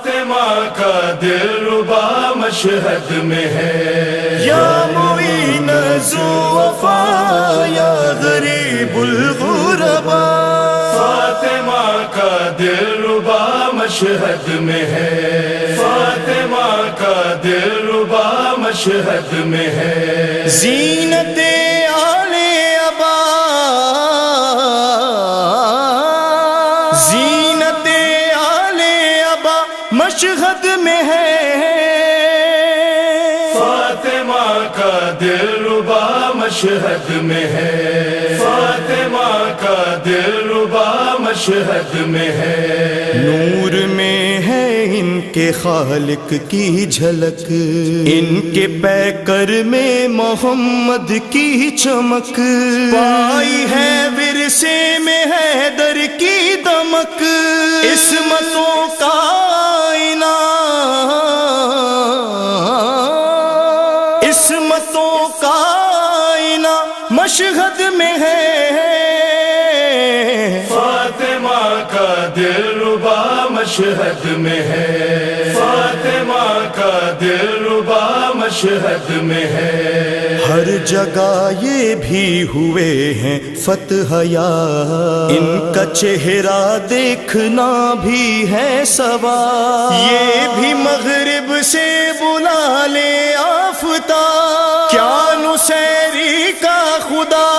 فاطمہ کا دلربا مشہد میں ہے، یا معین ذو وفا یا غریب الغربا، فاطمہ کا دلربا مشہد میں ہے، فاطمہ کا دلربا مشہد میں ہے، زینت آل ابا، زینت آل ابا مشہد میں ہے، فاطمہ کا دلربا مشہد میں ہے، فاطمہ کا دلربا مشہد میں ہے، نور میں ہے ان کے خالق کی جھلک، ان کے پیکر میں محمد کی چمک، پائی ہے ورثے میں حیدر کی دمک، عصمتوں کا آئینہ، عصمتوں کا آئینہ مشہد میں ہے، فاطمہ کا دلربا مشہد میں ہے، فاطمہ کا دلربا مشہد میں ہے، ہر جگہ یہ بھی ہوئے ہیں فتح یار، ان کا چہرہ دیکھنا بھی ہے سوال، یہ بھی مغرب سے بلا لے آفتاب، کیا نصیری کا خدا،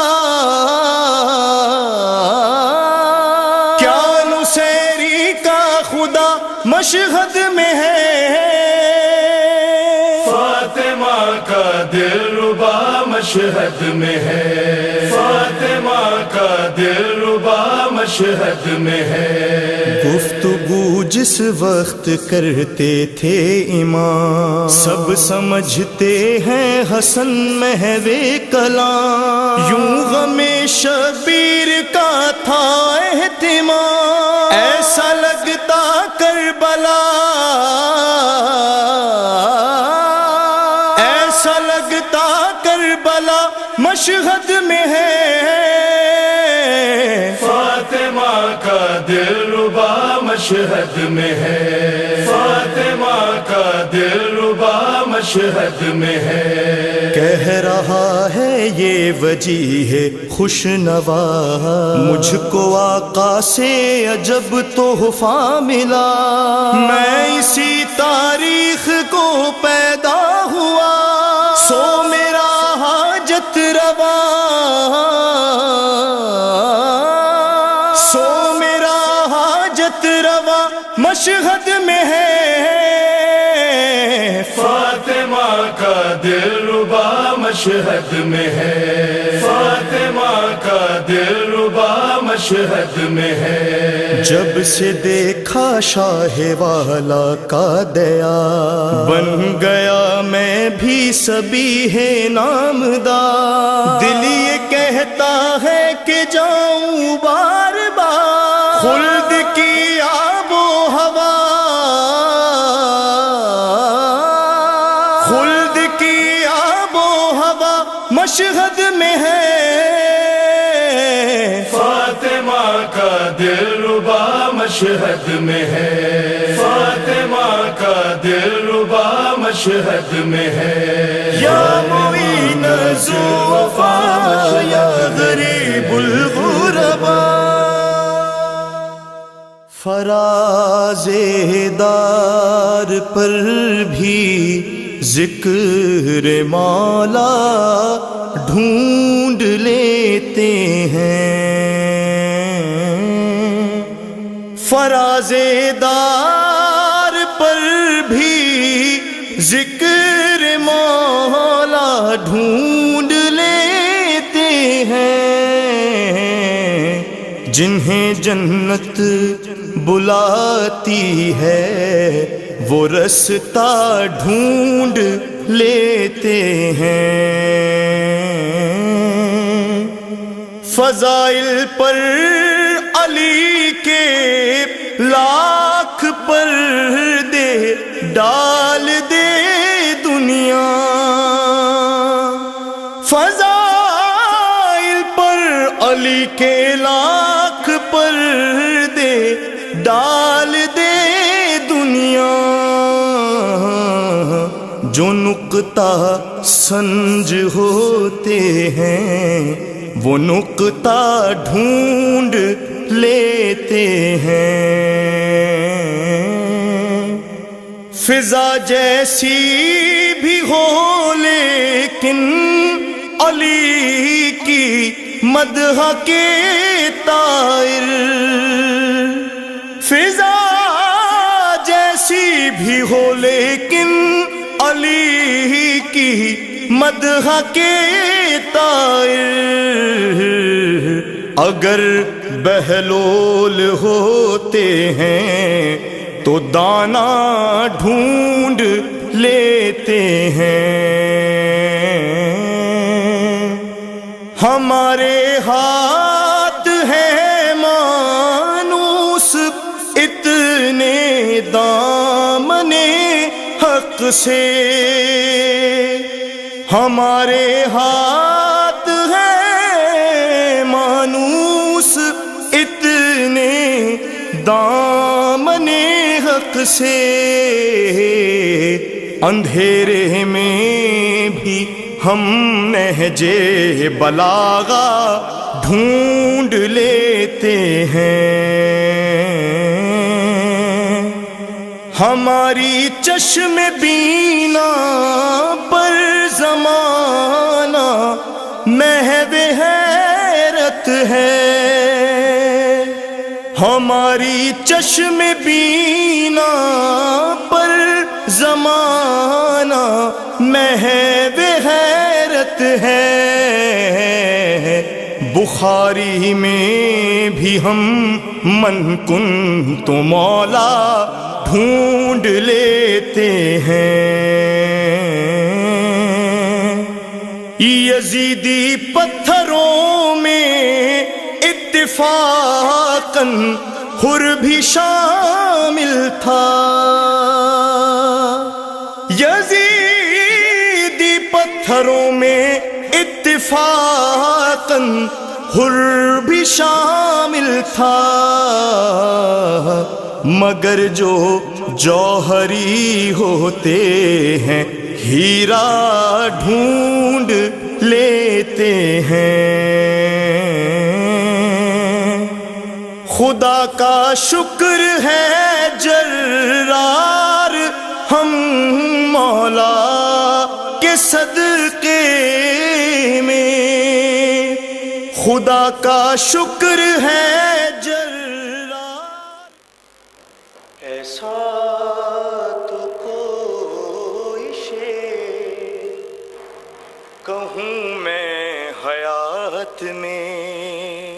کیا نصیری کا خدا مشہد میں ہے، فاطمہ کا دلربا مشہد میں ہے، فاطمہ کا دلربا مشہد میں ہے، گفتگو جس وقت کرتے تھے امام، سب سمجھتے ہیں حسن محو کلام، یوں غم شبیر کا تھا اہتمام، ایسا لگتا کربلا، ایسا لگتا کربلا مشہد میں ہے، فاطمہ کا دلربا مشہد میں ہے، فاطمہ کا دلربا مشہد میں ہے، کہہ رہا ہے یہ وجیہ خوش نوا، مجھ کو آقا سے عجب تحفہ ملا، میں اسی تاریخ کو پیدا ہوا، سو میرا حاجت روا، سو میرا حاجت روا مشہد میں ہے، فاطمہ کا دلربا مشہد میں ہے، فاطمہ کا دلربا مشہد میں ہے، جب سے دیکھا شاہ والا کا دیا، بن گیا میں بھی سبھی ہے نامدار، دل یہ کہتا ہے کہ جاؤں بار بار، خلد کی آب و ہوا، خلد کی آب و ہوا مشہد میں ہے، فاطمہ کا دلربا مشہد میں ہے، فاطمہ کا دلربا مشہد میں ہے، یا معین ذو وفا یا غریب الغربا، فراز دار پر بھی ذکر مولا ڈھونڈ لیتے ہیں، فراز دار پر بھی ذکر مولا ڈھونڈ لیتے ہیں، جنہیں جنت بلاتی ہے وہ رستہ ڈھونڈ لیتے ہیں، فضائل پر علی کے لاکھ پردے ڈال دے دنیا، فضائل پر علی کے لاکھ پردے ڈال دے دنیا، جو نقطہ سنج ہوتے ہیں وہ نقطہ ڈھونڈ لیتے ہیں۔ فضا جیسی بھی ہو لیکن علی کی مدح کے طائر، فضا جیسی بھی ہو لیکن علی کی مدح کے طائر، اگر بہلول ہوتے ہیں تو دانا ڈھونڈ لیتے ہیں۔ ہمارے ہاتھ ہیں مانوس اتنے دامن حق سے، ہمارے ہاتھ ہیں مانوس اتنے دامن حق سے، اندھیرے میں بھی ہم نہجے بلاغہ ڈھونڈ لیتے ہیں۔ ہماری چشم بینا پر زمانہ محو حیرت ہے، ہماری چشم بینا پر زمانہ محو حیرت ہے، بخاری میں بھی ہم من کن تو مولا ڈھونڈ لیتے ہیں۔ یزیدی پتھروں میں اتفاقاً حر بھی شامل تھا، یزیدی پتھروں میں اتفاقاً حر بھی شامل تھا، مگر جو جوہری ہوتے ہیں ہیرا ڈھونڈ لیتے ہیں۔ خدا کا شکر ہے جرار ہم مولا کے صدقے میں، خدا کا شکر ہے جرار۔ ایسا تو کوئی شے کہوں میں حیات میں،